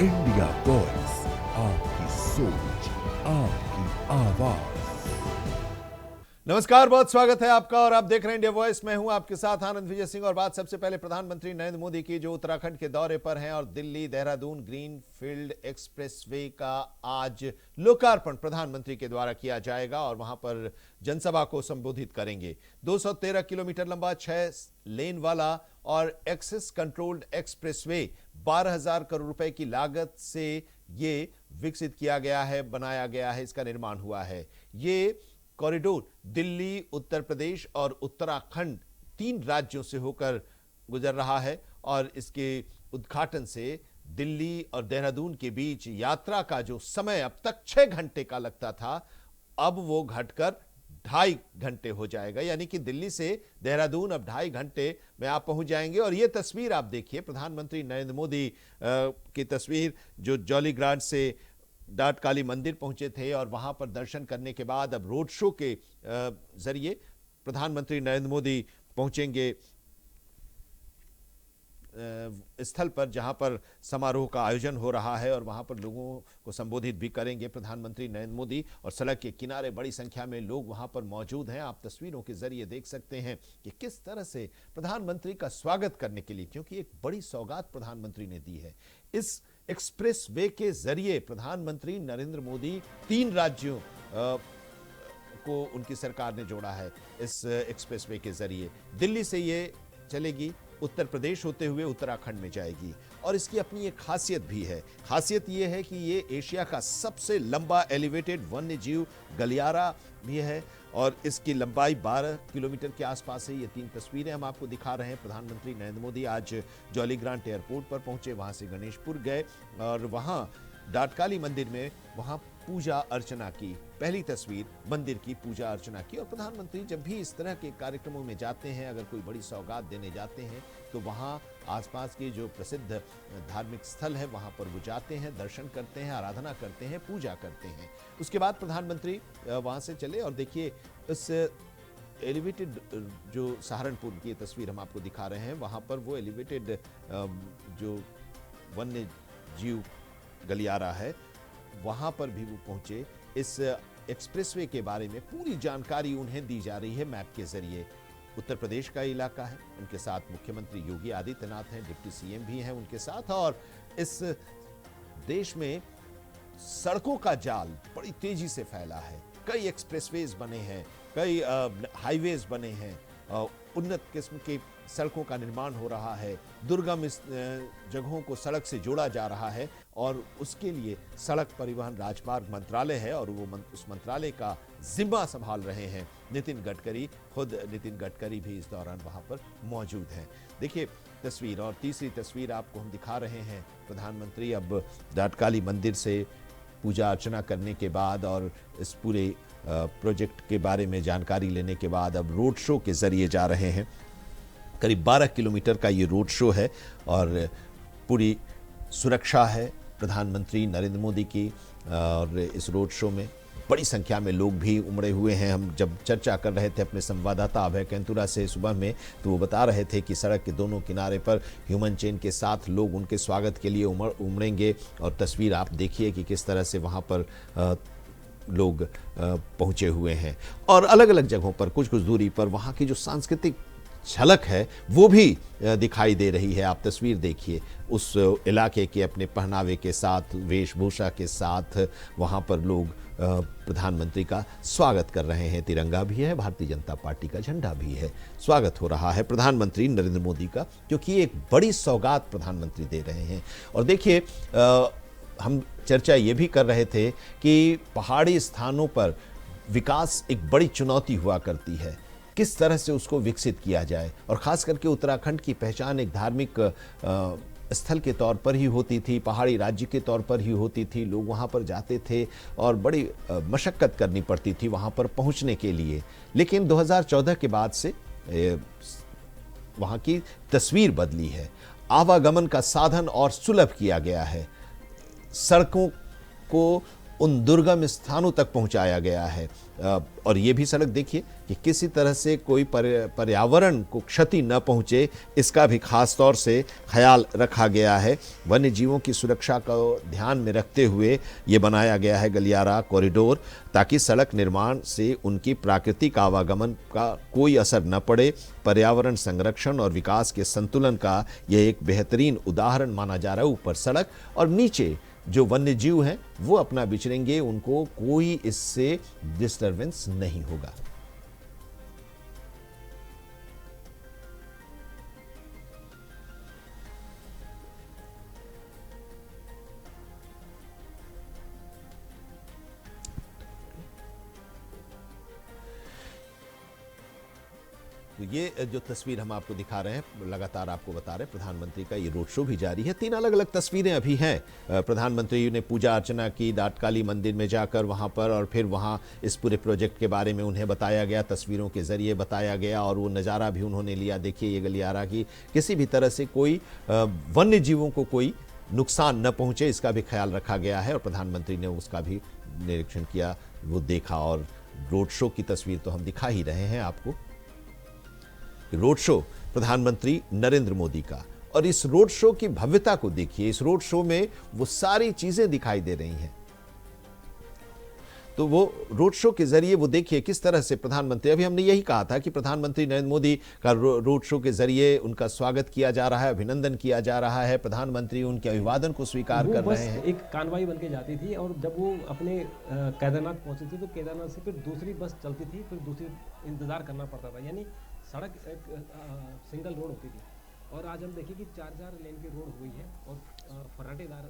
India voice, आपकी सोच, आपकी आवाज। नमस्कार, बहुत स्वागत है आपका और आप देख रहे हैं इंडिया वॉइस। मैं हूं आपके साथ आनंद विजय सिंह। और बात सबसे पहले प्रधानमंत्री नरेंद्र मोदी की, जो उत्तराखंड के दौरे पर हैं और Delhi Dehradun green field expressway का आज लोकार्पण प्रधानमंत्री के द्वारा किया जाएगा और वहां पर जनसभा को संबोधित करेंगे। 213 किलोमीटर लंबा 6 लेन वाला और एक्सेस कंट्रोल्ड एक्सप्रेसवे 12,000 करोड़ रुपए की लागत से ये विकसित किया गया है, बनाया गया है, इसका निर्माण हुआ है। ये कॉरिडोर दिल्ली, उत्तर प्रदेश और उत्तराखंड 3 राज्यों से होकर गुजर रहा है और इसके उद्घाटन से दिल्ली और देहरादून के बीच यात्रा का जो समय अब तक 6 घंटे का लगता था, अब वो घटकर 2.5 घंटे हो जाएगा। यानी कि दिल्ली से देहरादून अब 2.5 घंटे में आप पहुंच जाएंगे। और ये तस्वीर आप देखिए, प्रधानमंत्री नरेंद्र मोदी की तस्वीर, जो जॉली ग्रांट से डाट काली मंदिर पहुंचे थे और वहां पर दर्शन करने के बाद अब रोड शो के जरिए प्रधानमंत्री नरेंद्र मोदी पहुंचेंगे स्थल पर जहां पर समारोह का आयोजन हो रहा है और वहां पर लोगों को संबोधित भी करेंगे प्रधानमंत्री नरेंद्र मोदी। और सड़क के किनारे बड़ी संख्या में लोग वहां पर मौजूद हैं। आप तस्वीरों के जरिए देख सकते हैं कि किस तरह से प्रधानमंत्री का स्वागत करने के लिए, क्योंकि एक बड़ी सौगात प्रधानमंत्री ने दी है। इस एक्सप्रेस वे के जरिए प्रधानमंत्री नरेंद्र मोदी 3 राज्यों को उनकी सरकार ने जोड़ा है। इस एक्सप्रेस वे के जरिए दिल्ली से ये चलेगी, उत्तर प्रदेश होते हुए उत्तराखंड में जाएगी। और इसकी अपनी एक खासियत भी है। खासियत ये है कि ये एशिया का सबसे लंबा एलिवेटेड वन्य जीव गलियारा भी है और इसकी लंबाई 12 किलोमीटर के आसपास है। ये 3 तस्वीरें हम आपको दिखा रहे हैं। प्रधानमंत्री नरेंद्र मोदी आज जॉली ग्रांट एयरपोर्ट पर पहुंचे, वहां से गणेशपुर गए और वहां डाटकाली मंदिर में वहां पूजा अर्चना की। पहली तस्वीर, मंदिर की पूजा अर्चना की। और प्रधानमंत्री जब भी इस तरह के कार्यक्रमों में जाते हैं, अगर कोई बड़ी सौगात देने जाते हैं, तो वहां आसपास के जो प्रसिद्ध धार्मिक स्थल है वहां पर वो जाते हैं, दर्शन करते हैं, आराधना करते हैं, पूजा करते हैं। उसके बाद प्रधानमंत्री वहां से चले और देखिए इस एलिवेटेड जो सहारनपुर की तस्वीर हम आपको दिखा रहे हैं, वहां पर वो एलिवेटेड जो वन्य जीव गलियारा है, वहां पर भी वो पहुंचे। इस एक्सप्रेसवे के बारे में पूरी जानकारी उन्हें दी जा रही है मैप के जरिए। उत्तर प्रदेश का इलाका है, उनके साथ मुख्यमंत्री योगी आदित्यनाथ हैं, डिप्टी सीएम भी हैं उनके साथ। और इस देश में सड़कों का जाल बड़ी तेजी से फैला है। कई एक्सप्रेसवेज बने हैं, कई हाईवेज बने हैं, उन्नत किस्म की सड़कों का निर्माण हो रहा है, दुर्गम जगहों को सड़क से जोड़ा जा रहा है। और उसके लिए सड़क परिवहन राजमार्ग मंत्रालय है और वो उस मंत्रालय का जिम्मा संभाल रहे हैं नितिन गडकरी। खुद नितिन गडकरी भी इस दौरान वहां पर मौजूद हैं। देखिए तस्वीर, और तीसरी तस्वीर आपको हम दिखा रहे हैं। प्रधानमंत्री अब डाटकाली मंदिर से पूजा अर्चना करने के बाद और इस पूरे प्रोजेक्ट के बारे में जानकारी लेने के बाद अब रोड शो के जरिए जा रहे हैं। करीब 12 किलोमीटर का ये रोड शो है और पूरी सुरक्षा है प्रधानमंत्री नरेंद्र मोदी की। और इस रोड शो में बड़ी संख्या में लोग भी उमड़े हुए हैं। हम जब चर्चा कर रहे थे अपने संवाददाता अभय कैंतुरा से सुबह में, तो वो बता रहे थे कि सड़क के दोनों किनारे पर ह्यूमन चेन के साथ लोग उनके स्वागत के लिए उमड़ेंगे। और तस्वीर आप देखिए कि किस तरह से वहाँ पर लोग पहुँचे हुए हैं। और अलग अलग जगहों पर कुछ कुछ दूरी पर वहाँ की जो सांस्कृतिक झलक है वो भी दिखाई दे रही है। आप तस्वीर देखिए, उस इलाके के अपने पहनावे के साथ, वेशभूषा के साथ वहाँ पर लोग प्रधानमंत्री का स्वागत कर रहे हैं। तिरंगा भी है, भारतीय जनता पार्टी का झंडा भी है। स्वागत हो रहा है प्रधानमंत्री नरेंद्र मोदी का, क्योंकि एक बड़ी सौगात प्रधानमंत्री दे रहे हैं। और देखिए हम चर्चा ये भी कर रहे थे कि पहाड़ी स्थानों पर विकास एक बड़ी चुनौती हुआ करती है, किस तरह से उसको विकसित किया जाए। और खास करके उत्तराखंड की पहचान एक धार्मिक स्थल के तौर पर ही होती थी, पहाड़ी राज्य के तौर पर ही होती थी। लोग वहाँ पर जाते थे और बड़ी मशक्कत करनी पड़ती थी वहाँ पर पहुँचने के लिए। लेकिन 2014 के बाद से वहाँ की तस्वीर बदली है। आवागमन का साधन और सुलभ किया गया है। सड़कों को उन दुर्गम स्थानों तक पहुंचाया गया है। और ये भी सड़क देखिए कि किसी तरह से कोई पर्यावरण को क्षति न पहुंचे, इसका भी खास तौर से ख्याल रखा गया है। वन्य जीवों की सुरक्षा को ध्यान में रखते हुए ये बनाया गया है गलियारा कॉरिडोर, ताकि सड़क निर्माण से उनकी प्राकृतिक आवागमन का कोई असर न पड़े। पर्यावरण संरक्षण और विकास के संतुलन का यह एक बेहतरीन उदाहरण माना जा रहा है। ऊपर सड़क और नीचे जो वन्य जीव हैं वो अपना विचरेंगे, उनको कोई इससे डिस्टरबेंस नहीं होगा। तो ये जो तस्वीर हम आपको दिखा रहे हैं, लगातार आपको बता रहे हैं, प्रधानमंत्री का ये रोड शो भी जारी है। 3 अलग अलग तस्वीरें अभी हैं। प्रधानमंत्री ने पूजा अर्चना की डाटकाली मंदिर में जाकर वहाँ पर, और फिर वहाँ इस पूरे प्रोजेक्ट के बारे में उन्हें बताया गया, तस्वीरों के जरिए बताया गया, और वो नज़ारा भी उन्होंने लिया। देखिए ये गलियारा की किसी भी तरह से कोई वन्य जीवों को कोई नुकसान न पहुँचे, इसका भी ख्याल रखा गया है। और प्रधानमंत्री ने उसका भी निरीक्षण किया, वो देखा। और रोड शो की तस्वीर तो हम दिखा ही रहे हैं आपको। रोड शो प्रधानमंत्री नरेंद्र मोदी का, और इस रोड शो की भव्यता को देखिए। इस रोड शो में वो सारी चीजें दिखाई दे रही हैं। तो वो रोड शो के जरिए वो देखिए किस तरह से प्रधानमंत्री, अभी हमने यही कहा था कि प्रधानमंत्री नरेंद्र मोदी का रोड शो के जरिए उनका स्वागत किया जा रहा है, अभिनंदन किया जा रहा है। प्रधानमंत्री उनके अभिवादन को स्वीकार कर रहे हैं। एक कानवाई बन के जाती थी, और जब वो अपने केदारनाथ पहुंची थी तो केदारनाथ से फिर दूसरी बस चलती थी, फिर दूसरी इंतजार करना पड़ता था। यानी सड़क एक सिंगल रोड होती थी, और आज हम देखिए कि 4-4 लेन की रोड हुई है और फर्राटेदार।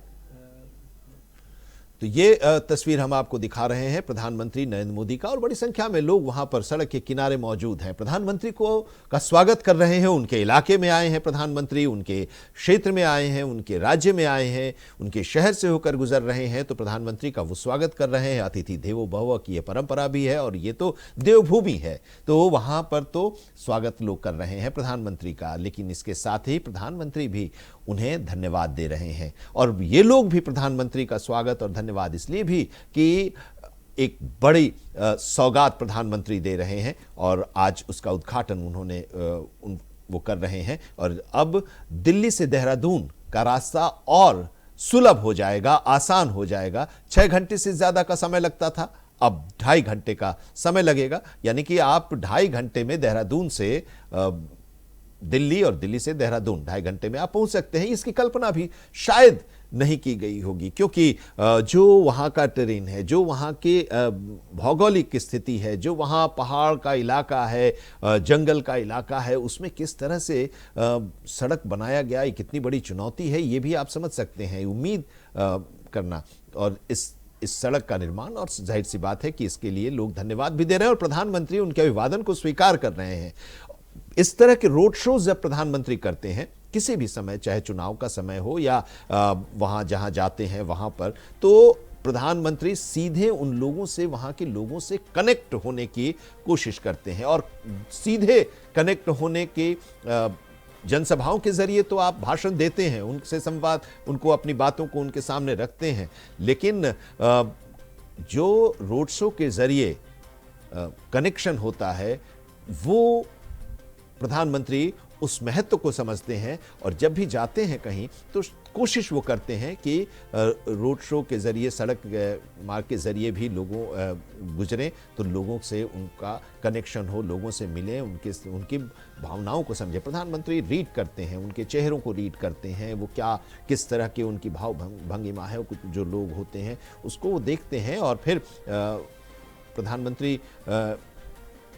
तो ये तस्वीर हम आपको दिखा रहे हैं प्रधानमंत्री नरेंद्र मोदी का, और बड़ी संख्या में लोग वहां पर सड़क के किनारे मौजूद हैं। प्रधानमंत्री को का स्वागत कर रहे हैं। उनके इलाके में आए हैं प्रधानमंत्री, उनके क्षेत्र में आए हैं, उनके राज्य में आए हैं, उनके शहर से होकर गुजर रहे हैं, तो प्रधानमंत्री का वो स्वागत कर रहे हैं। अतिथि देवो भव की ये परंपरा भी है, और ये तो देवभूमि है, तो वहां पर तो स्वागत लोग कर रहे हैं प्रधानमंत्री का। लेकिन इसके साथ ही प्रधानमंत्री भी उन्हें धन्यवाद दे रहे हैं, और ये लोग भी प्रधानमंत्री का स्वागत और धन्यवाद इसलिए भी कि एक बड़ी सौगात प्रधानमंत्री दे रहे हैं, और आज उसका उद्घाटन उन्होंने वो कर रहे हैं। और अब दिल्ली से देहरादून का रास्ता और सुलभ हो जाएगा, आसान हो जाएगा। 6 घंटे से ज्यादा का समय लगता था, अब 2.5 घंटे का समय लगेगा। यानी कि आप 2.5 घंटे में देहरादून से दिल्ली, और दिल्ली से देहरादून 2.5 घंटे में आप पहुंच सकते हैं। इसकी कल्पना भी शायद नहीं की गई होगी, क्योंकि जो वहाँ का टेरेन है, जो वहाँ के भौगोलिक स्थिति है, जो वहाँ पहाड़ का इलाका है, जंगल का इलाका है, उसमें किस तरह से सड़क बनाया गया, ये कितनी बड़ी चुनौती है, ये भी आप समझ सकते हैं। उम्मीद करना और इस सड़क का निर्माण, और जाहिर सी बात है कि इसके लिए लोग धन्यवाद भी दे रहे हैं, और प्रधानमंत्री उनके अभिवादन को स्वीकार कर रहे हैं। इस तरह के रोड शोज जब प्रधानमंत्री करते हैं किसी भी समय, चाहे चुनाव का समय हो या वहां जहां जाते हैं वहां पर, तो प्रधानमंत्री सीधे उन लोगों से, वहां के लोगों से कनेक्ट होने की कोशिश करते हैं। और सीधे कनेक्ट होने के जनसभाओं के जरिए तो आप भाषण देते हैं, उनसे संवाद, उनको अपनी बातों को उनके सामने रखते हैं, लेकिन जो रोड शो के जरिए कनेक्शन होता है वो प्रधानमंत्री उस महत्व को समझते हैं। और जब भी जाते हैं कहीं तो कोशिश वो करते हैं कि रोड शो के जरिए, सड़क मार्ग के जरिए भी लोगों गुजरें, तो लोगों से उनका कनेक्शन हो, लोगों से मिलें, उनकी भावनाओं को समझें। प्रधानमंत्री रीड करते हैं, उनके चेहरों को रीड करते हैं, वो क्या किस तरह के उनकी भाव भंगिमा है, कुछ जो लोग होते हैं उसको वो देखते हैं, और फिर प्रधानमंत्री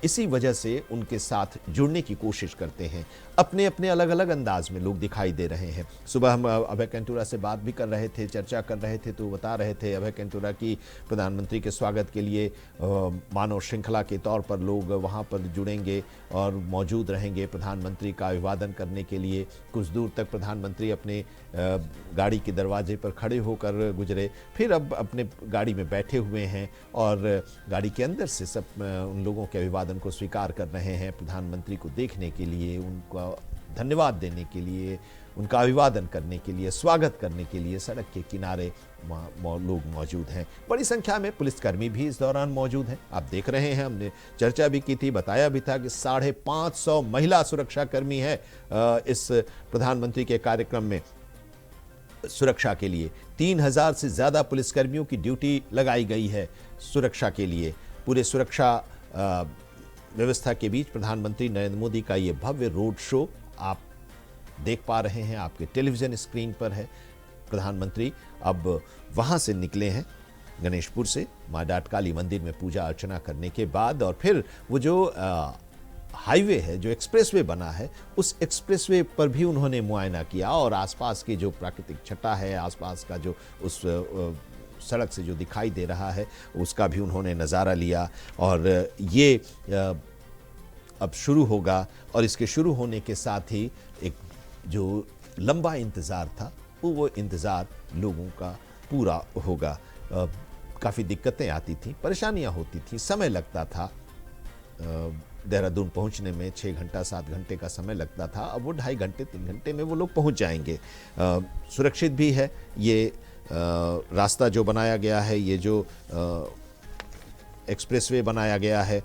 इसी वजह से उनके साथ जुड़ने की कोशिश करते हैं। अपने अपने अलग अलग अंदाज में लोग दिखाई दे रहे हैं। सुबह हम अभय कैंटूरा से बात भी कर रहे थे, चर्चा कर रहे थे, तो बता रहे थे अभय कैंटूरा की प्रधानमंत्री के स्वागत के लिए मानव श्रृंखला के तौर पर लोग वहां पर जुड़ेंगे और मौजूद रहेंगे प्रधानमंत्री का अभिवादन करने के लिए। कुछ दूर तक प्रधानमंत्री अपने गाड़ी के दरवाजे पर खड़े होकर गुजरे, फिर अब अपने गाड़ी में बैठे हुए हैं, और गाड़ी के अंदर से सब उन लोगों के अभिवादन को स्वीकार कर रहे हैं। प्रधानमंत्री को देखने के लिए, उनका धन्यवाद देने के लिए, उनका अभिवादन करने के लिए, स्वागत करने के लिए सड़क के किनारे लोग मौजूद हैं। बड़ी संख्या में पुलिसकर्मी भी इस दौरान मौजूद हैं। आप देख रहे हैं, हमने चर्चा भी की थी, बताया भी था कि 550 महिला सुरक्षाकर्मी हैं इस प्रधानमंत्री के कार्यक्रम में सुरक्षा के लिए। 3000 से ज्यादा पुलिसकर्मियों की ड्यूटी लगाई गई है सुरक्षा के लिए। पूरे सुरक्षा व्यवस्था के बीच प्रधानमंत्री नरेंद्र मोदी का ये भव्य रोड शो आप देख पा रहे हैं, आपके टेलीविजन स्क्रीन पर है। प्रधानमंत्री अब वहां से निकले हैं गणेशपुर से, मां डाटकाली मंदिर में पूजा अर्चना करने के बाद, और फिर वो जो हाईवे है, जो एक्सप्रेसवे बना है, उस एक्सप्रेसवे पर भी उन्होंने मुआयना किया और आसपास की जो प्राकृतिक छटा है, आसपास का जो उस सड़क से जो दिखाई दे रहा है, उसका भी उन्होंने नज़ारा लिया। और ये अब शुरू होगा, और इसके शुरू होने के साथ ही एक जो लंबा इंतज़ार था वो इंतज़ार लोगों का पूरा होगा। काफ़ी दिक्कतें आती थी, परेशानियां होती थी, समय लगता था। देहरादून पहुंचने में 6 घंटा 7 घंटे का समय लगता था, अब वो 2.5 घंटे 3 घंटे में वो लोग पहुंच जाएंगे। सुरक्षित भी है ये रास्ता जो बनाया गया है, ये जो एक्सप्रेसवे बनाया गया है,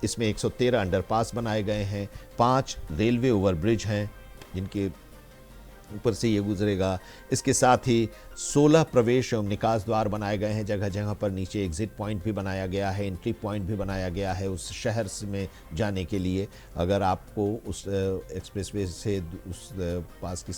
इसमें 113 अंडरपास बनाए गए हैं, 5 रेलवे ओवरब्रिज हैं जिनके ऊपर से ये गुजरेगा। इसके साथ ही 16 प्रवेश एवं निकास द्वार बनाए गए हैं, जगह जगह पर नीचे एग्जिट पॉइंट भी बनाया गया है, एंट्री पॉइंट भी बनाया गया है उस शहर में जाने के लिए। अगर आपको उस एक्सप्रेसवे से उस पास की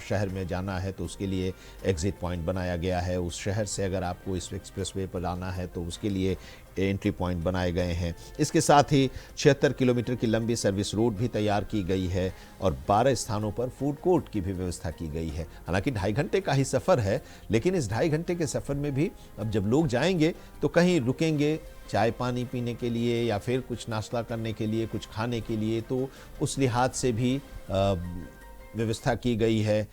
शहर में जाना है तो उसके लिए एग्जिट पॉइंट बनाया गया है। उस शहर से अगर आपको इस एक्सप्रेसवे पर आना है तो उसके लिए एंट्री पॉइंट बनाए गए हैं। इसके साथ ही 76 किलोमीटर की लंबी सर्विस रोड भी तैयार की गई है और 12 स्थानों पर फूड कोर्ट की भी व्यवस्था की गई है। हालांकि 2.5 घंटे का ही सफ़र है, लेकिन इस 2.5 घंटे के सफ़र में भी अब जब लोग जाएंगे तो कहीं रुकेंगे चाय पानी पीने के लिए या फिर कुछ नाश्ता करने के लिए, कुछ खाने के लिए, तो उस लिहाज से भी व्यवस्था की गई है।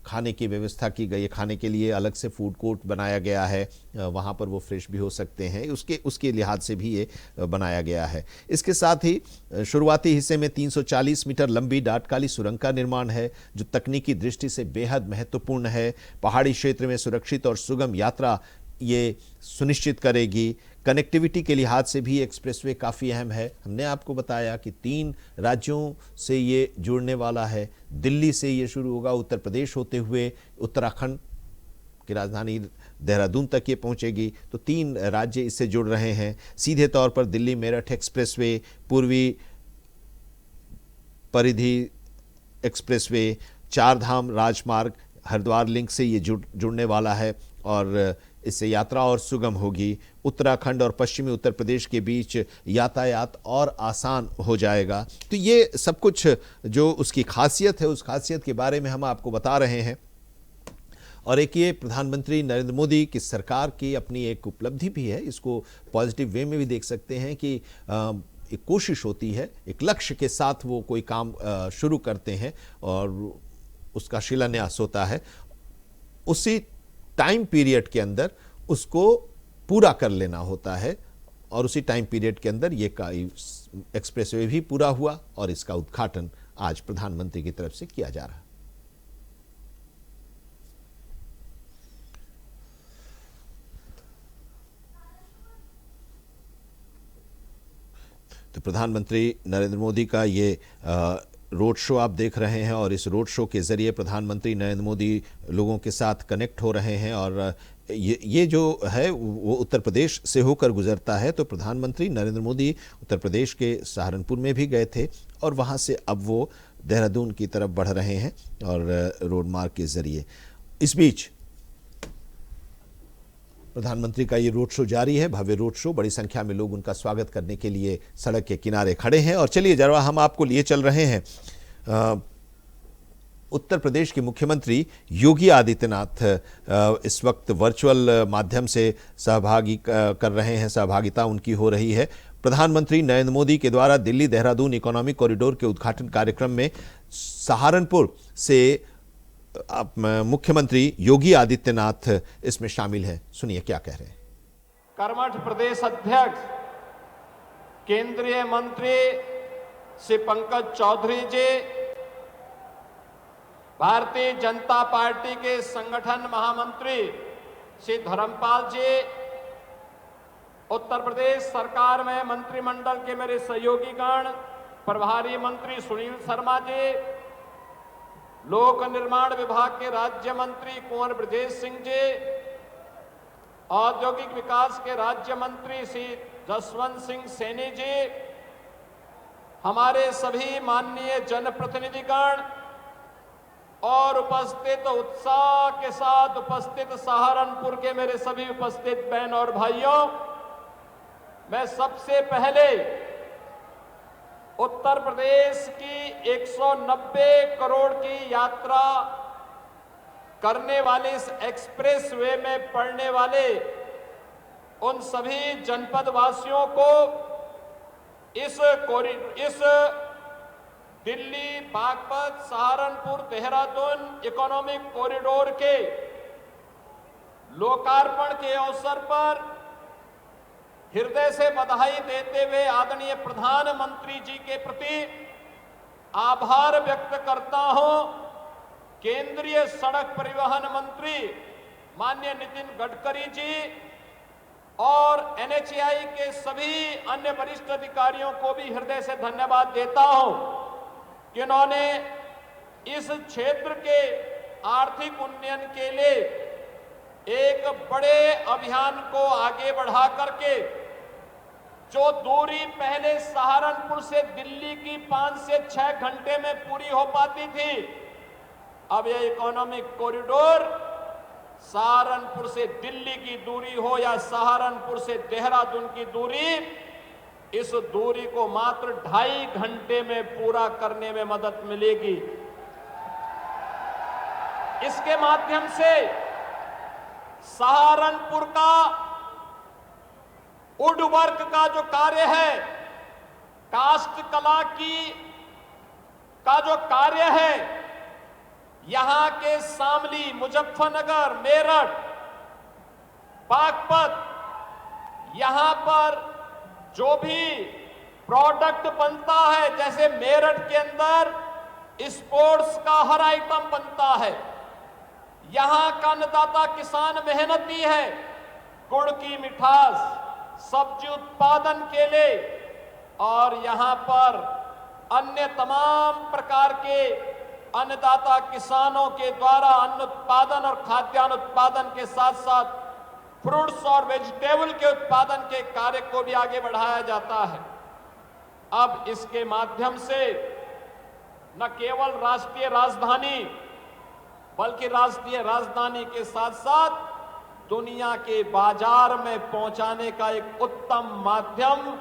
खाने की व्यवस्था की गई है, खाने के लिए अलग से फूड कोर्ट बनाया गया है, वहाँ पर वो फ्रेश भी हो सकते हैं, उसके लिहाज से भी ये बनाया गया है। इसके साथ ही शुरुआती हिस्से में 340 मीटर लंबी डाटकाली सुरंग का निर्माण है, जो तकनीकी दृष्टि से बेहद महत्वपूर्ण है। पहाड़ी क्षेत्र में सुरक्षित और सुगम यात्रा ये सुनिश्चित करेगी। कनेक्टिविटी के लिहाज से भी एक्सप्रेसवे काफ़ी अहम है। हमने आपको बताया कि 3 राज्यों से ये जुड़ने वाला है। दिल्ली से ये शुरू होगा, उत्तर प्रदेश होते हुए उत्तराखंड की राजधानी देहरादून तक ये पहुंचेगी, तो 3 राज्य इससे जुड़ रहे हैं। सीधे तौर पर दिल्ली मेरठ एक्सप्रेसवे, पूर्वी परिधि एक्सप्रेसवे, 4 धाम राजमार्ग, हरिद्वार लिंक से ये जुड़ने वाला है और इससे यात्रा और सुगम होगी। उत्तराखंड और पश्चिमी उत्तर प्रदेश के बीच यातायात और आसान हो जाएगा। तो ये सब कुछ जो उसकी खासियत है, उस खासियत के बारे में हम आपको बता रहे हैं। और एक ये प्रधानमंत्री नरेंद्र मोदी की सरकार की अपनी एक उपलब्धि भी है, इसको पॉजिटिव वे में भी देख सकते हैं कि एक कोशिश होती है, एक लक्ष्य के साथ वो कोई काम शुरू करते हैं और उसका शिलान्यास होता है, उसी टाइम पीरियड के अंदर उसको पूरा कर लेना होता है। और उसी टाइम पीरियड के अंदर ये एक्सप्रेसवे भी पूरा हुआ और इसका उद्घाटन आज प्रधानमंत्री की तरफ से किया जा रहा है। तो प्रधानमंत्री नरेंद्र मोदी का ये रोड शो आप देख रहे हैं और इस रोड शो के ज़रिए प्रधानमंत्री नरेंद्र मोदी लोगों के साथ कनेक्ट हो रहे हैं। और ये जो है वो उत्तर प्रदेश से होकर गुजरता है। तो प्रधानमंत्री नरेंद्र मोदी उत्तर प्रदेश के सहारनपुर में भी गए थे और वहाँ से अब वो देहरादून की तरफ बढ़ रहे हैं और रोड मार्ग के ज़रिए। इस बीच प्रधानमंत्री का ये रोड शो जारी है, भव्य रोड शो। बड़ी संख्या में लोग उनका स्वागत करने के लिए सड़क के किनारे खड़े हैं। और चलिए जरा हम आपको लिए चल रहे हैं उत्तर प्रदेश के मुख्यमंत्री योगी आदित्यनाथ इस वक्त वर्चुअल माध्यम से सहभागी कर रहे हैं, सहभागिता उनकी हो रही है। प्रधानमंत्री नरेंद्र मोदी के द्वारा दिल्ली देहरादून इकोनॉमिक कॉरिडोर के उद्घाटन कार्यक्रम में सहारनपुर से मुख्यमंत्री योगी आदित्यनाथ इसमें शामिल हैं। सुनिए क्या कह रहे हैं। कर्मठ प्रदेश अध्यक्ष केंद्रीय मंत्री श्री पंकज चौधरी जी, भारतीय जनता पार्टी के संगठन महामंत्री श्री धर्मपाल जी, उत्तर प्रदेश सरकार में मंत्रिमंडल के मेरे सहयोगीगण, प्रभारी मंत्री सुनील शर्मा जी, लोक निर्माण विभाग के राज्य मंत्री कुंवर ब्रजेश सिंह जी, औद्योगिक विकास के राज्य मंत्री श्री जसवंत सिंह सैनी जी, हमारे सभी माननीय जनप्रतिनिधिगण और उपस्थित उत्साह के साथ उपस्थित सहारनपुर के मेरे सभी उपस्थित बहन और भाइयों, मैं सबसे पहले उत्तर प्रदेश की 190 करोड़ की यात्रा करने वाले इस एक्सप्रेस वे में पड़ने वाले उन सभी जनपद वासियों को इस दिल्ली, बागपत, सहारनपुर, देहरादून इकोनॉमिक कॉरिडोर के लोकार्पण के अवसर पर हृदय से बधाई देते हुए आदरणीय प्रधानमंत्री जी के प्रति आभार व्यक्त करता हूं। केंद्रीय सड़क परिवहन मंत्री माननीय नितिन गडकरी जी और NHAI के सभी अन्य वरिष्ठ अधिकारियों को भी हृदय से धन्यवाद देता हूं कि उन्होंने इस क्षेत्र के आर्थिक उन्नयन के लिए एक बड़े अभियान को आगे बढ़ा करके जो दूरी पहले सहारनपुर से दिल्ली की 5 से 6 घंटे में पूरी हो पाती थी, अब यह इकोनॉमिक कॉरिडोर सहारनपुर से दिल्ली की दूरी हो या सहारनपुर से देहरादून की दूरी, इस दूरी को मात्र 2.5 घंटे में पूरा करने में मदद मिलेगी। इसके माध्यम से सहारनपुर का वुड वर्क का जो कार्य है, कास्ट कला का जो कार्य है, यहां के शामली, मुजफ्फरनगर, मेरठ, बागपत, यहां पर जो भी प्रोडक्ट बनता है, जैसे मेरठ के अंदर स्पोर्ट्स का हर आइटम बनता है, यहां का अन्नदाता किसान मेहनती है, गुड़ की मिठास, सब्जी उत्पादन के लिए, और यहां पर अन्य तमाम प्रकार के अन्नदाता किसानों के द्वारा अन्न उत्पादन और खाद्यान्न उत्पादन के साथ साथ फ्रूट्स और वेजिटेबल के उत्पादन के कार्य को भी आगे बढ़ाया जाता है। अब इसके माध्यम से न केवल राष्ट्रीय राजधानी बल्कि राष्ट्रीय राजधानी के साथ साथ दुनिया के बाजार में पहुंचाने का एक उत्तम माध्यम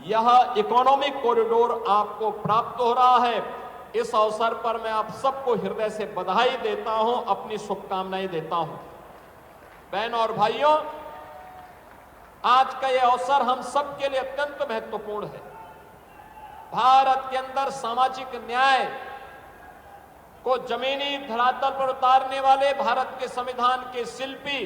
यह इकोनॉमिक कॉरिडोर आपको प्राप्त हो रहा है। इस अवसर पर मैं आप सबको हृदय से बधाई देता हूं, अपनी शुभकामनाएं देता हूं। बहनों और भाइयों, आज का यह अवसर हम सबके लिए अत्यंत महत्वपूर्ण है। भारत के अंदर सामाजिक न्याय को जमीनी धरातल पर उतारने वाले भारत के संविधान के शिल्पी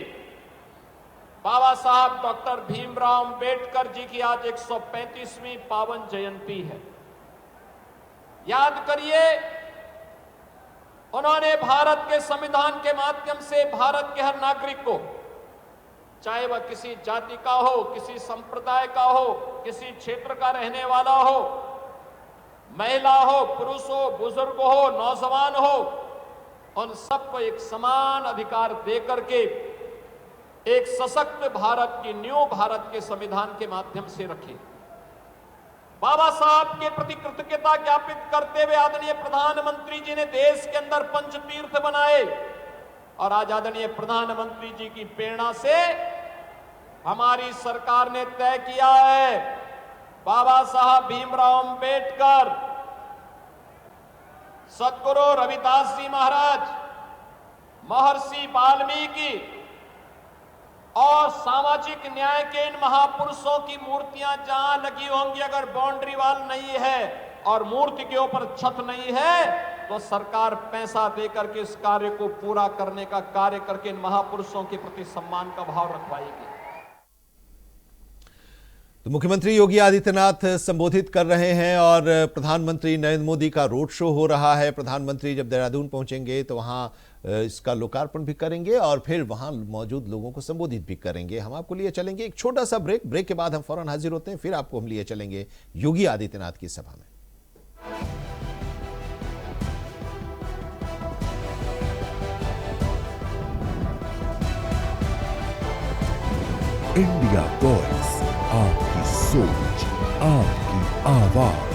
बाबा साहब डॉक्टर भीमराव अंबेडकर जी की आज 135वीं पावन जयंती है। याद करिए, उन्होंने भारत के संविधान के माध्यम से भारत के हर नागरिक को, चाहे वह किसी जाति का हो, किसी संप्रदाय का हो, किसी क्षेत्र का रहने वाला हो, महिला हो, पुरुष हो, बुजुर्ग हो, नौजवान हो, उन सबको एक समान अधिकार देकर के एक सशक्त भारत की नींव भारत के संविधान के माध्यम से रखे। बाबा साहब के प्रति कृतज्ञता ज्ञापित करते हुए आदरणीय प्रधानमंत्री जी ने देश के अंदर पंचतीर्थ बनाए, और आज आदरणीय प्रधानमंत्री जी की प्रेरणा से हमारी सरकार ने तय किया है, बाबा साहब भीमराव अंबेडकर, सद्गुरु रविदास जी महाराज, महर्षि वाल्मीकि और सामाजिक न्याय के इन महापुरुषों की मूर्तियां जहां लगी होंगी, अगर बाउंड्री वॉल नहीं है और मूर्ति के ऊपर छत नहीं है, तो सरकार पैसा देकर के इस कार्य को पूरा करने का कार्य करके इन महापुरुषों के प्रति सम्मान का भाव रखवाएगी। तो मुख्यमंत्री योगी आदित्यनाथ संबोधित कर रहे हैं और प्रधानमंत्री नरेंद्र मोदी का रोड शो हो रहा है। प्रधानमंत्री जब देहरादून पहुंचेंगे तो वहां इसका लोकार्पण भी करेंगे और फिर वहां मौजूद लोगों को संबोधित भी करेंगे। हम आपको लिए चलेंगे एक छोटा सा ब्रेक के बाद हम फौरन हाजिर होते हैं। फिर आपको हम लिए चलेंगे योगी आदित्यनाथ की सभा में। इंडिया वॉइस, आपकी सोच, आपकी आवाज।